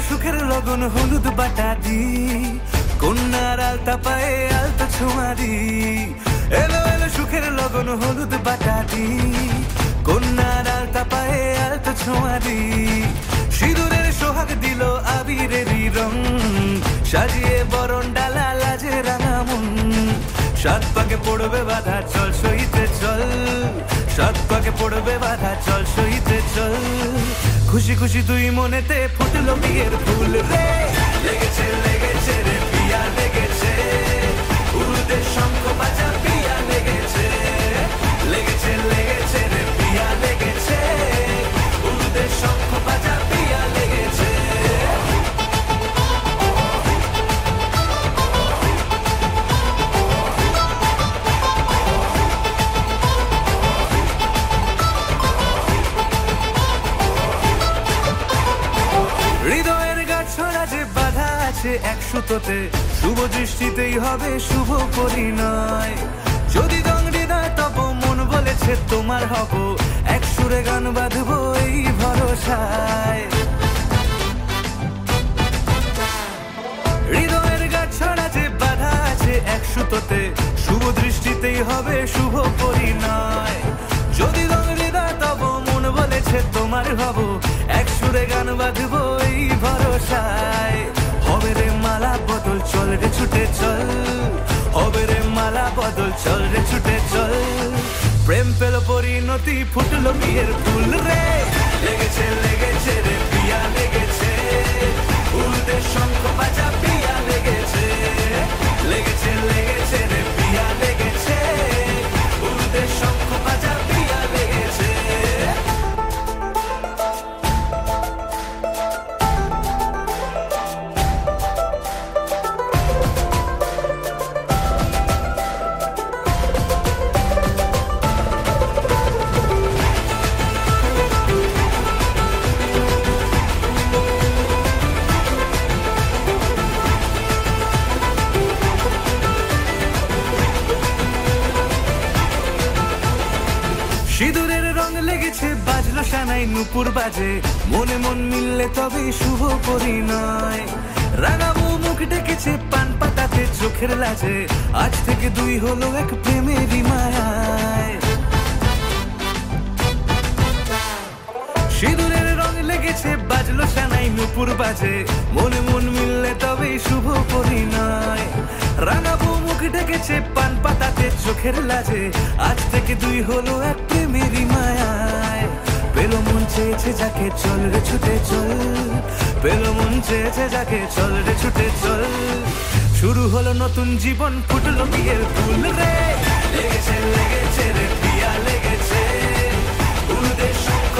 সুখের লগন হলুদ বাটা দি, কন্যার আলতা পায়ে আলতা ছোঁয়া দি। এলো এলো সুখের লগন হলুদ বাটা দি, কন্যার আলতা পায়ে আলতা ছোঁয়া দি। সিঁদুরের সোহাগ দিল আবিরেরই রং, সাজিয়ে বরণ ডালা লাজে রাঙা মন। সাত পাকে পড়বে বাধা চল সইতে চল, সাত পাকে পড়বে বাধা চল সইতে চল। খুশি খুশি তুই মনেতে ফুটলো বিয়ের ফুল রে, লেগেছে লেগেছে রে পিয়া লেগেছে, উরুদের শঙ্খ বাজা পিয়া লেগেছে, লেগেছে লেগেছে রে পিয়া লেগেছে, উরুদের শঙ্খ বাজা পিয়া লেগেছে। হৃদয়ের গাছড়া যে বাধা আছে এক সুতোতে, শুভ দৃষ্টিতেই হবে শুভ পরিণয়। যদি দংড়ি দেয় তব মন বলেছে তোমার হব, এক সুরে গান বাঁধবো এই ভরসায়। হৃদয়ের গাছড়া যে বাধা আছে এক সুতোতে, শুভ দৃষ্টিতেই হবে শুভ পরিণয়। যদি দংড়ি দেয় তব মন বলেছে তোমার হব, এক সুরে গান বাঁধবো এই ভরসায়। হবে রে মালা বদল চল রে ছুটে চল, হবে রে মালা বদল চল রে ছুটে চল। প্রেম পেল পরিণতি ফুটলো বিয়ের ফুল রে, লেগেছে লেগেছে রে পিয়া লেগেছে, উরুদের শঙ্খ বাজা পিয়া লেগেছে, লেগেছে লেগেছে রে পিয়া লেগেছে, উরুদের শঙ্খ বাজা পিয়া লেগেছে। সিঁদুরের রং লেগেছে বাজলো সানাই নুপুর বাজে, মনে মন মিললে তবে শুভ পরিণয়। রাঙাবো মুখ ডেকেছে পান পাতাতে চোখের লাজে, আজ থেকে দুই হলো এক প্রেমেরই মায়ায়। সিঁদুরের রং লেগেছে বাজলো সানাই নুপুর বাজে, মনে মন মিললে তবে শুভ পরিণয়। রাঙাবো মুখ ডেকেছে পান পাতাতে চোখের লাজে, আজ থেকে দুই হলো এক প্রেমেরই মায়ায়। পেলো মন চেয়েছে যাকে চল রে ছুটে চল, পেলো মন চেয়েছে যাকে চল রে ছুটে চল। শুরু হলো নতুন জীবন ফুটলো বিয়ের ফুল রে, লেগেছে লেগেছে রে পিয়া লেগেছে, উরুদের শঙ্খ